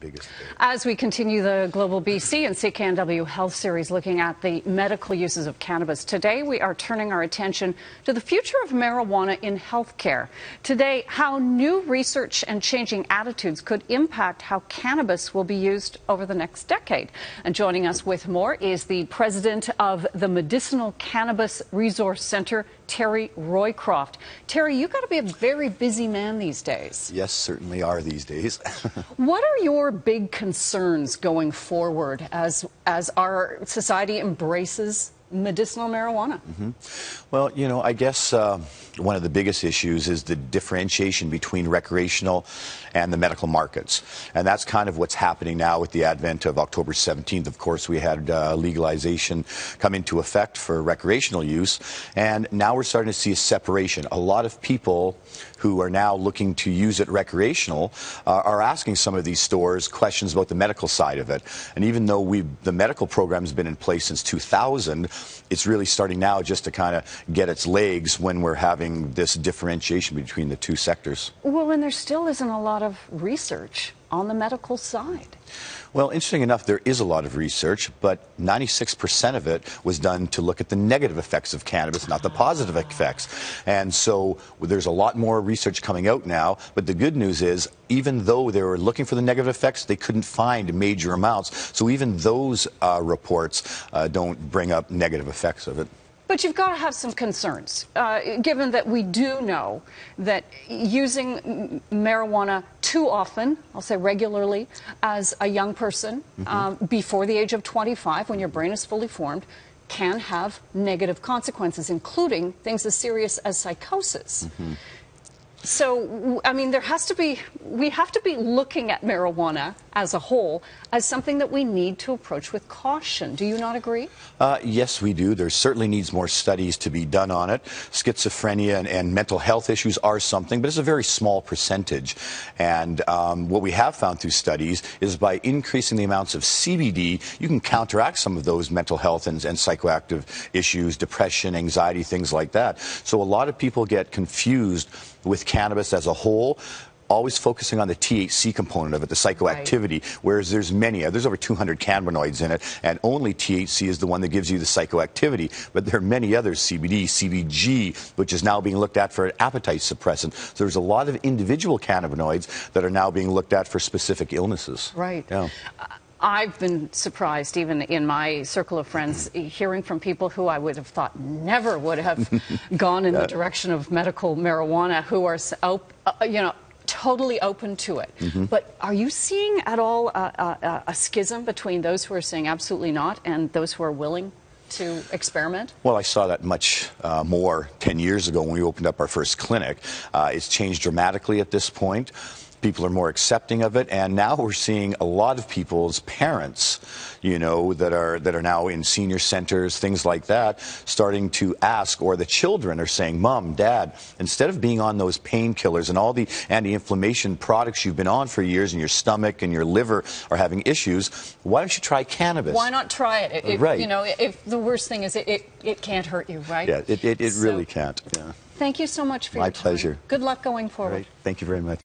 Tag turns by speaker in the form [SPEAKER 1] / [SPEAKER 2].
[SPEAKER 1] biggest debate.
[SPEAKER 2] As we continue the Global BC and CKNW Health Series looking at the medical uses of cannabis, today we are turning our attention to the future of marijuana in healthcare. Today, how new research and changing attitudes could impact how cannabis will be used over the next decade. And joining us with more is the president of the Medicinal Cannabis Resource Centre, Terry Roycroft. Terry, you've got to be a very busy man these days.
[SPEAKER 1] Yes, certainly are these days.
[SPEAKER 2] What are your big concerns going forward as our society embraces medicinal marijuana?
[SPEAKER 1] Well, you know, I guess one of the biggest issues is the differentiation between recreational and the medical markets. And that's kind of what's happening now with the advent of October 17th. Of course, we had legalization come into effect for recreational use. And now we're starting to see a separation. A lot of people who are now looking to use it recreational are asking some of these stores questions about the medical side of it. And even though the medical program has been in place since 2000, it's really starting now just to kind of get its legs when we're having this differentiation between the two sectors.
[SPEAKER 2] Well, and there still isn't a lot of research on the medical side.
[SPEAKER 1] Well, interesting enough, there is a lot of research, but 96% of it was done to look at the negative effects of cannabis, not the positive effects. And so there's a lot more research coming out now, but the good news is, even though they were looking for the negative effects, they couldn't find major amounts. So even those reports don't bring up negative effects of it.
[SPEAKER 2] But you've got to have some concerns, given that we do know that using marijuana too often, I'll say regularly, as a young person, before the age of 25, when your brain is fully formed, can have negative consequences, including things as serious as psychosis. So, I mean, we have to be looking at marijuana as a whole as something that we need to approach with caution. Do you not agree?
[SPEAKER 1] Yes, we do. There certainly needs more studies to be done on it. Schizophrenia and mental health issues are something, but it's a very small percentage. And what we have found through studies is by increasing the amounts of CBD, you can counteract some of those mental health and psychoactive issues, depression, anxiety, things like that. So a lot of people get confused with cannabis as a whole, always focusing on the THC component of it, the psychoactivity, whereas there's over 200 cannabinoids in it, and only THC is the one that gives you the psychoactivity. But there are many others, CBD, CBG, which is now being looked at for an appetite suppressant. So there's a lot of individual cannabinoids that are now being looked at for specific illnesses.
[SPEAKER 2] Right.
[SPEAKER 1] Yeah.
[SPEAKER 2] I've been surprised, even in my circle of friends, hearing from people who I would have thought never would have gone in the direction of medical marijuana, who are, you know, totally open to it. But are you seeing at all a schism between those who are saying absolutely not and those who are willing to experiment?
[SPEAKER 1] Well, I saw that much more 10 years ago when we opened up our first clinic. It's changed dramatically at this point. People are more accepting of it, and now we're seeing a lot of people's parents, you know, that are now in senior centers, things like that, starting to ask, or the children are saying, Mom, Dad, instead of being on those painkillers and all the anti-inflammation products you've been on for years, and your stomach and your liver are having issues, why don't you try cannabis?
[SPEAKER 2] Why not try it?
[SPEAKER 1] Right.
[SPEAKER 2] You know, if the worst thing is it can't hurt you, right?
[SPEAKER 1] Yeah, it really can't. Yeah.
[SPEAKER 2] Thank you so much for your time.
[SPEAKER 1] My pleasure.
[SPEAKER 2] Good luck going forward.
[SPEAKER 1] All right. Thank you very much.